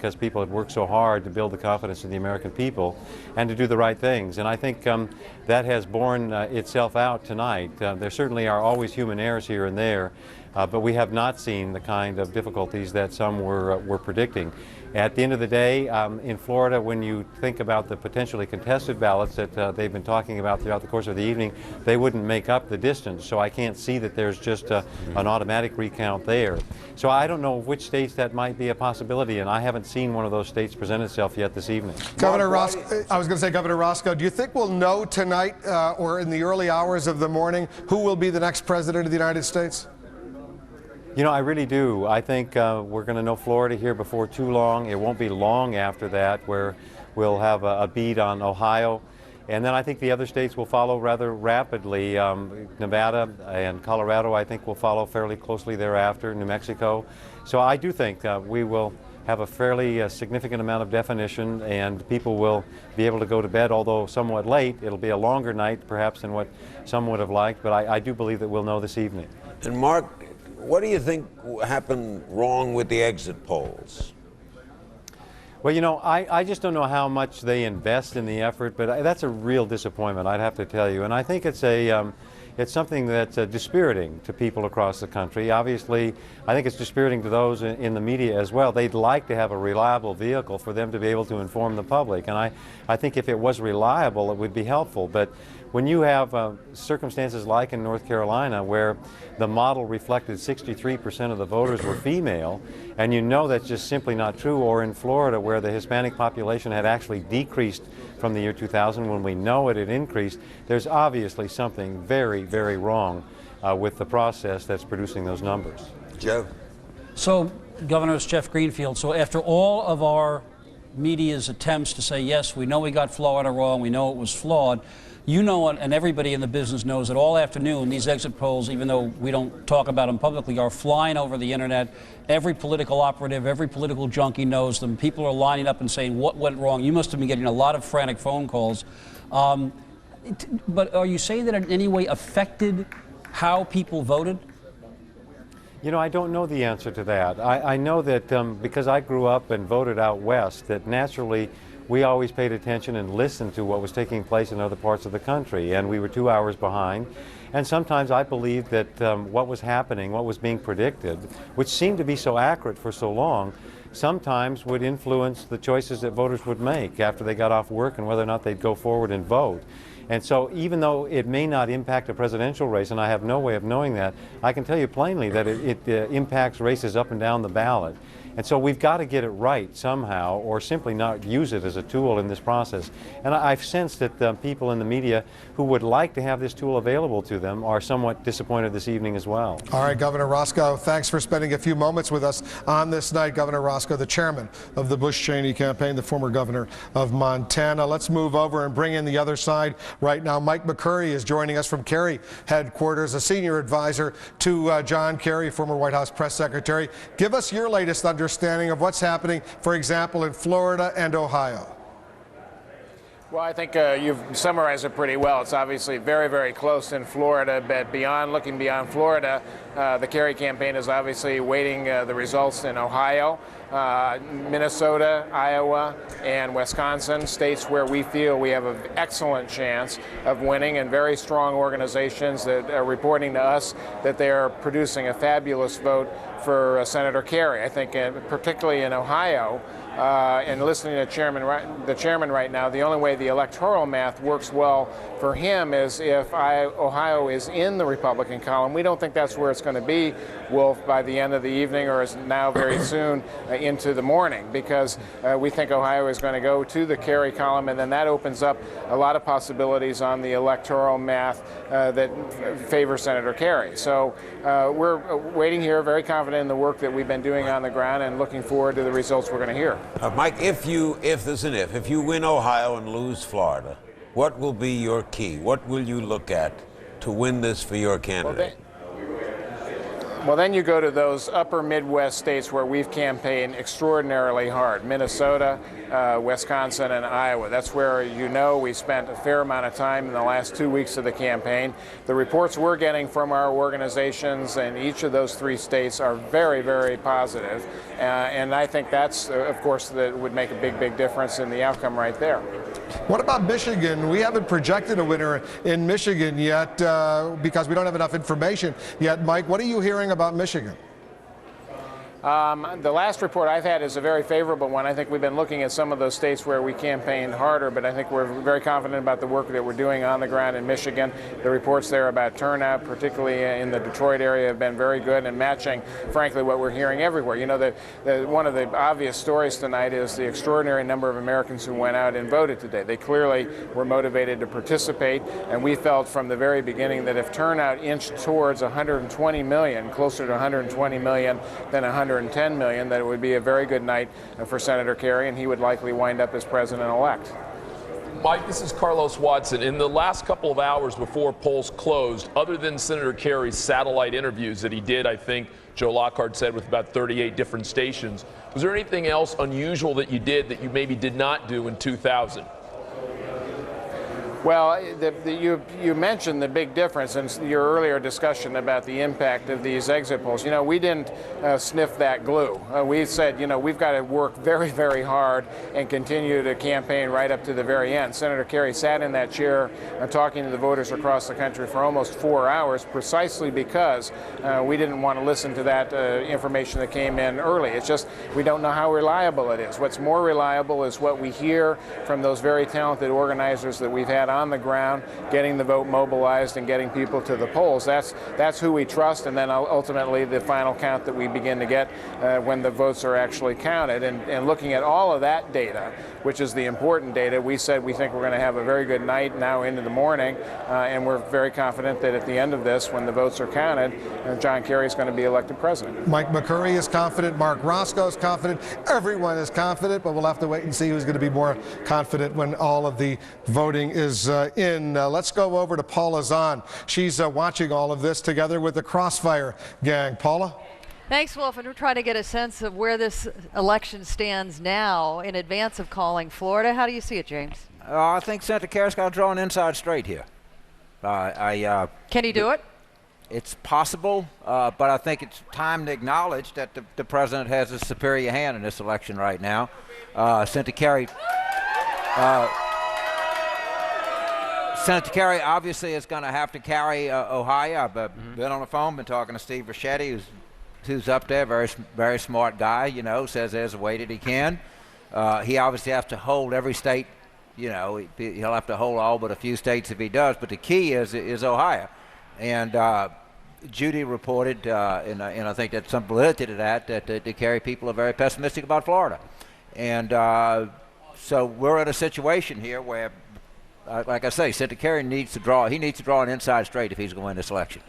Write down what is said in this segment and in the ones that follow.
because people had worked so hard to build the confidence of the American people and to do the right things. And I think that has borne itself out tonight. There certainly are always human errors here and there, but we have not seen the kind of difficulties that some were predicting. At the end of the day, in Florida, when you think about the potentially contested ballots that they've been talking about throughout the course of the evening, they wouldn't make up the distance. So I can't see that there's just an automatic recount there. So I don't know which states that might be a possibility, and I haven't seen one of those states present itself yet this evening. Governor Roscoe, I was going to say, Governor Roscoe, do you think we'll know tonight or in the early hours of the morning who will be the next president of the United States? You know, I really do. I think we're going to know Florida here before too long. It won't be long after that where we'll have a beat on Ohio. And then I think the other states will follow rather rapidly. Nevada and Colorado, I think, will follow fairly closely thereafter, New Mexico. So I do think we will have a fairly significant amount of definition, and people will be able to go to bed, although somewhat late. It'll be a longer night, perhaps, than what some would have liked, but I do believe that we'll know this evening. And Mark, what do you think happened wrong with the exit polls? Well, you know, I just don't know how much they invest in the effort, but that's a real disappointment, I'd have to tell you. And I think it's something that's dispiriting to people across the country. Obviously, I think it's dispiriting to those in the media as well. They'd like to have a reliable vehicle for them to be able to inform the public. And I think if it was reliable, it would be helpful. But when you have circumstances like in North Carolina where the model reflected 63% of the voters were female, and you know that's just simply not true, or in Florida where the Hispanic population had actually decreased from the year 2000 when we know it had increased, there's obviously something very, very wrong with the process that's producing those numbers. Joe? So, Governor, it's Jeff Greenfield. So after all of our media's attempts to say, yes, we know we got Florida wrong, we know it was flawed, you know, and everybody in the business knows that all afternoon these exit polls, even though we don't talk about them publicly, are flying over the internet. Every political operative, every political junkie knows them. People are lining up and saying, what went wrong? You must have been getting a lot of frantic phone calls. But are you saying that it in any way affected how people voted? You know, I don't know the answer to that. I know that because I grew up and voted out west, that naturally we always paid attention and listened to what was taking place in other parts of the country, and we were 2 hours behind. And sometimes I believed that what was happening, what was being predicted, which seemed to be so accurate for so long, sometimes would influence the choices that voters would make after they got off work and whether or not they'd go forward and vote. And so even though it may not impact a presidential race, and I have no way of knowing that, I can tell you plainly that it impacts races up and down the ballot. And so we've got to get it right somehow, or simply not use it as a tool in this process. And I've sensed that people in the media who would like to have this tool available to them are somewhat disappointed this evening as well. All right, Governor Roscoe, thanks for spending a few moments with us on this night. Governor Roscoe, the chairman of the Bush-Cheney campaign, the former governor of Montana. Let's move over and bring in the other side right now. Mike McCurry is joining us from Kerry headquarters, a senior advisor to John Kerry, former White House press secretary. Give us your latest understanding of what's happening, for example, in Florida and Ohio. Well, I think you've summarized it pretty well. It's obviously very, very close in Florida, but looking beyond Florida, the Kerry campaign is obviously waiting the results in Ohio, Minnesota, Iowa, and Wisconsin, states where we feel we have an excellent chance of winning, and very strong organizations that are reporting to us that they are producing a fabulous vote for Senator Kerry. I think particularly in Ohio, and listening to the chairman right now, the only way the electoral math works well for him is if Ohio is in the Republican column. We don't think that's where it's going to be, Wolf, by the end of the evening, or is now very soon into the morning, because we think Ohio is going to go to the Kerry column, and then that opens up a lot of possibilities on the electoral math that favor Senator Kerry. So we're waiting here, very confident in the work that we've been doing on the ground, and looking forward to the results we're going to hear. Mike, if you win Ohio and lose Florida, what will be your key? What will you look at to win this for your candidate? Well, then you go to those upper Midwest states where we've campaigned extraordinarily hard. Minnesota, Wisconsin, and Iowa. That's where, you know, we spent a fair amount of time in the last 2 weeks of the campaign. The reports we're getting from our organizations in each of those 3 states are very, very positive. And I think that's, of course, that would make a big, big difference in the outcome right there. What about Michigan? We haven't projected a winner in Michigan yet because we don't have enough information yet. Mike, what are you hearing about Michigan? The last report I've had is a very favorable one. I think we've been looking at some of those states where we campaigned harder, but I think we're very confident about the work that we're doing on the ground in Michigan. The reports there about turnout, particularly in the Detroit area, have been very good and matching, frankly, what we're hearing everywhere. You know, one of the obvious stories tonight is the extraordinary number of Americans who went out and voted today. They clearly were motivated to participate, and we felt from the very beginning that if turnout inched towards 120 million, closer to 120 million than 110 million, that it would be a very good night for Senator Kerry, and he would likely wind up as president-elect. Mike, this is Carlos Watson. In the last couple of hours before polls closed, other than Senator Kerry's satellite interviews that he did, I think Joe Lockhart said, with about 38 different stations, was there anything else unusual that you did that you maybe did not do in 2000? Well, you mentioned the big difference in your earlier discussion about the impact of these exit polls. You know, we didn't sniff that glue. We said, you know, we've got to work very, very hard and continue to campaign right up to the very end. Senator Kerry sat in that chair talking to the voters across the country for almost 4 hours, precisely because we didn't want to listen to that information that came in early. It's just we don't know how reliable it is. What's more reliable is what we hear from those very talented organizers that we've had on the ground, getting the vote mobilized and getting people to the polls. That's who we trust, and then ultimately the final count that we begin to get when the votes are actually counted. And looking at all of that data, which is the important data, we said we think we're going to have a very good night now into the morning, and we're very confident that at the end of this, when the votes are counted, John Kerry is going to be elected president. Mike McCurry is confident, Mark Roscoe is confident, everyone is confident, but we'll have to wait and see who's going to be more confident when all of the voting is in. Let's go over to Paula Zahn. She's watching all of this together with the Crossfire gang. Paula? Thanks, Wolf. And we're trying to get a sense of where this election stands now in advance of calling Florida. How do you see it, James? I think Senator Kerry's got to draw an inside straight here. Can he do it? It's possible, but I think it's time to acknowledge that the president has a superior hand in this election right now. Senator Kerry obviously is going to have to carry Ohio. I've been on the phone, been talking to Steve Ricchetti, who's up there, very smart guy, you know, says there's a way that he can. He obviously has to hold every state, you know, he'll have to hold all but a few states if he does, but the key is Ohio. And Judy reported, and I think that's some validity to that the Kerry people are very pessimistic about Florida. And so we're in a situation here where, like I say, Senator Kerry needs to draw an inside straight if he's going to win this election.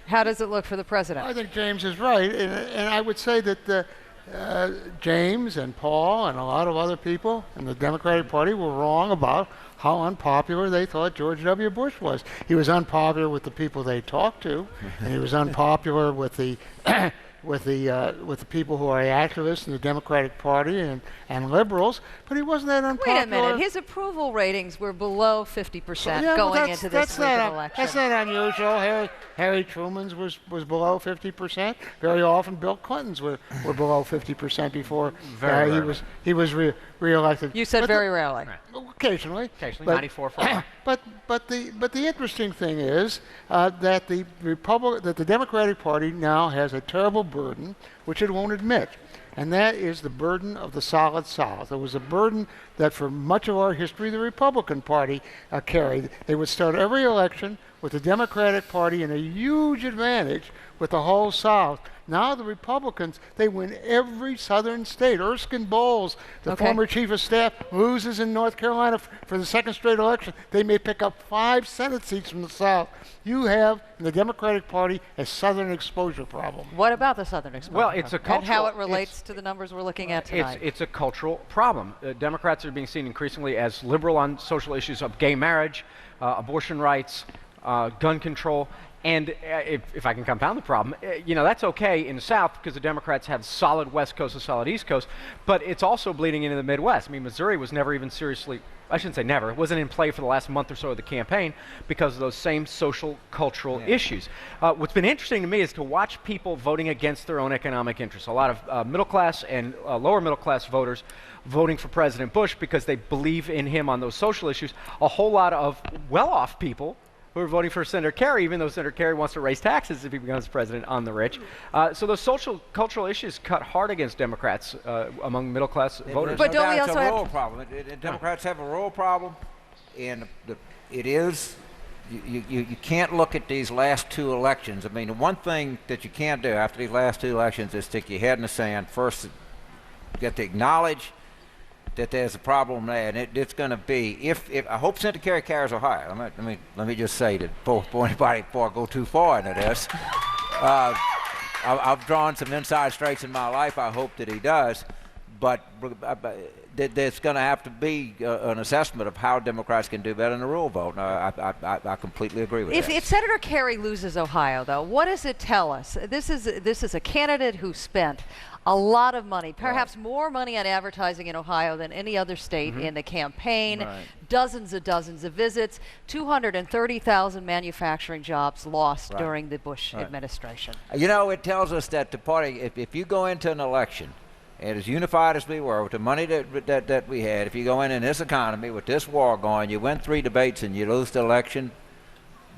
How does it look for the president? I think James is right, and I would say that James and Paul and a lot of other people in the Democratic Party were wrong about how unpopular they thought George W. Bush was. He was unpopular with the people they talked to, and he was unpopular with the with the people who are activists in the Democratic Party and liberals, but he wasn't that unpopular. Wait a minute. His approval ratings were below 50% going into this week of election. That's not unusual. Harry Truman's was below 50%. Very often Bill Clinton's were below 50% before he was reelected. You said very rarely. Occasionally. Occasionally, 94 for But the interesting thing is that the Democratic Party now has a terrible burden, which it won't admit, and that is the burden of the solid South. It was a burden that for much of our history the Republican Party carried. They would start every election with the Democratic Party in a huge advantage with the whole South. Now the Republicans, they win every southern state. Erskine Bowles, the former chief of staff, loses in North Carolina for the second straight election. They may pick up 5 Senate seats from the South. You have, in the Democratic Party, a southern exposure problem. What about the southern exposure? Well, it's a cultural... And how it relates to the numbers we're looking at tonight. It's a cultural problem. Democrats are being seen increasingly as liberal on social issues of gay marriage, abortion rights, gun control, And if I can compound the problem, that's okay in the South because the Democrats have solid West Coast and solid East Coast, but it's also bleeding into the Midwest. I mean, Missouri was never even seriously, I shouldn't say never, it wasn't in play for the last month or so of the campaign because of those same social, cultural issues. What's been interesting to me is to watch people voting against their own economic interests. A lot of middle class and lower middle class voters voting for President Bush because they believe in him on those social issues. A whole lot of well-off people who are voting for Senator Kerry, even though Senator Kerry wants to raise taxes if he becomes president on the rich. So those social, cultural issues cut hard against Democrats among middle-class voters. But don't we also have a rural problem? Democrats have a rural problem, and it is. You can't look at these last two elections. I mean, the one thing that you can't do after these last two elections is stick your head in the sand. First, you get to acknowledge that there's a problem there, and it's going to be if I hope Senator Kerry carries Ohio. Let me just say that before I go too far into this, I've drawn some inside straights in my life. I hope that he does, but there's going to have to be an assessment of how Democrats can do better in the rural vote. I completely agree with that. If Senator Kerry loses Ohio, though, what does it tell us? This is a candidate who spent a lot of money, perhaps more money on advertising in Ohio than any other state in the campaign, dozens of visits, 230,000 manufacturing jobs lost during the Bush administration. It tells us that the party, if you go into an election, and as unified as we were, with the money that we had, if you go in this economy, with this war going, you win 3 debates and you lose the election,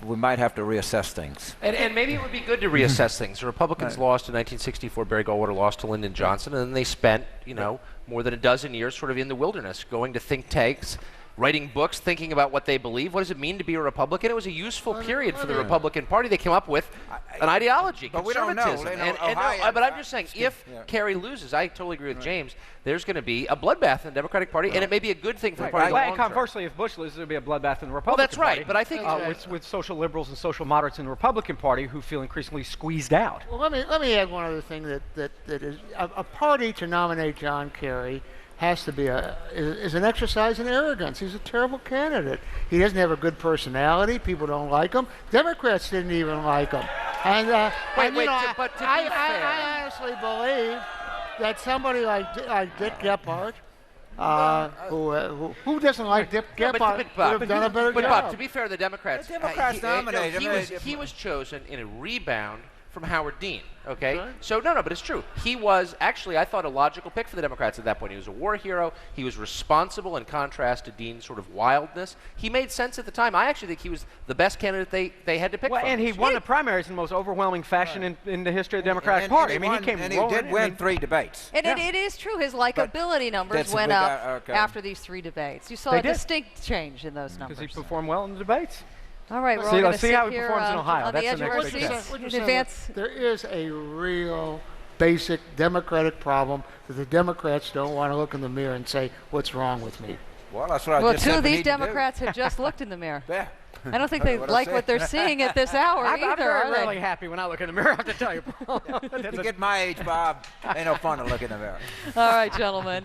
we might have to reassess things. And maybe it would be good to reassess things. The Republicans lost in 1964. Barry Goldwater lost to Lyndon Johnson, and then they spent, more than a dozen years sort of in the wilderness, going to think tanks, writing books, thinking about what they believe. What does it mean to be a Republican? It was a useful period for the Republican Party. They came up with an ideology, but we don't know. But I'm just saying, if Kerry loses, I totally agree with James, there's going to be a bloodbath in the Democratic Party, and it may be a good thing for the party. And conversely, if Bush loses, there'll be a bloodbath in the Republican Party. Well, that's right, but I think with social liberals and social moderates in the Republican Party who feel increasingly squeezed out. Well, let me add one other thing that is a party to nominate John Kerry has to be is an exercise in arrogance. He's a terrible candidate. He doesn't have a good personality. People don't like him. Democrats didn't even like him. And I honestly believe that somebody like Dick Gephardt, who doesn't like Dick Gephardt, would have done a better job. But to be fair, the Democrats nominated him. He was chosen in a rebound from Howard Dean, okay? Right. So, no, but it's true. He was actually, I thought, a logical pick for the Democrats at that point. He was a war hero. He was responsible in contrast to Dean's sort of wildness. He made sense at the time. I actually think he was the best candidate they had to pick from. And he won the primaries in the most overwhelming fashion in the history of the Democratic Party. He did win 3 debates. And it is true. His likability numbers went up after these 3 debates. You saw a distinct change in those numbers. Because he performed well in the debates. All right, we're all going to sit how he here performs in Ohio. on the That's edge of our seats in advance. There is a real basic Democratic problem that the Democrats don't want to look in the mirror and say, what's wrong with me? Well, that's what I just 2 said of we these need to do. Democrats have just looked in the mirror. Yeah. I don't think they like what they're seeing at this hour either. I'm very rarely happy when I look in the mirror, I have to tell you. To get my age, Bob, ain't no fun to look in the mirror. All right, gentlemen.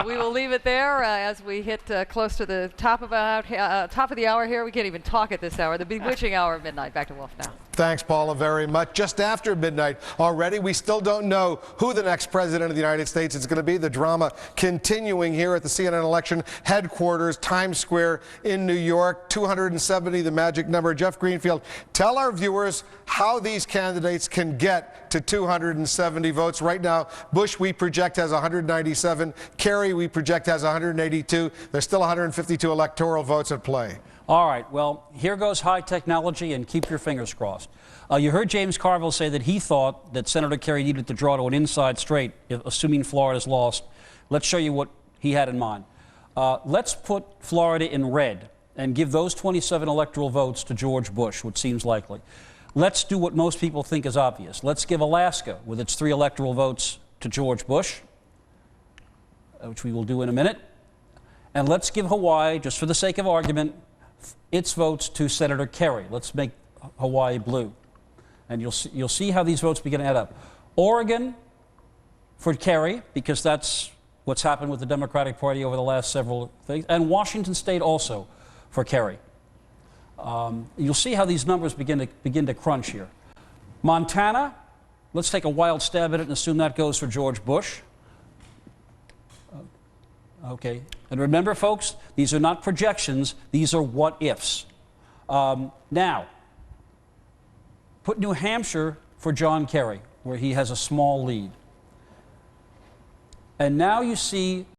We will leave it there as we hit close to the top of the hour here. We can't even talk at this hour. The bewitching hour of midnight. Back to Wolf now. Thanks, Paula, very much. Just after midnight already, we still don't know who the next president of the United States is going to be. The drama continuing here at the CNN election headquarters, Times Square in New York. 270, the magic number. Jeff Greenfield, tell our viewers how these candidates can get to 270 votes. Right now, Bush, we project, has 197. Kerry, we project, has 182. There's still 152 electoral votes at play. All right, well, here goes high technology, and keep your fingers crossed. You heard James Carville say that he thought that Senator Kerry needed to draw to an inside straight, assuming Florida's lost. Let's show you what he had in mind. Let's put Florida in red and give those 27 electoral votes to George Bush, which seems likely. Let's do what most people think is obvious. Let's give Alaska, with its 3 electoral votes, to George Bush, which we will do in a minute. And let's give Hawaii, just for the sake of argument, its votes to Senator Kerry. Let's make Hawaii blue. And you'll see how these votes begin to add up. Oregon for Kerry, because that's what's happened with the Democratic Party over the last several things. And Washington State also for Kerry. You'll see how these numbers begin to crunch here. Montana, let's take a wild stab at it and assume that goes for George Bush. Okay, and remember, folks, these are not projections, these are what ifs. Now, put New Hampshire for John Kerry, where he has a small lead. And now you see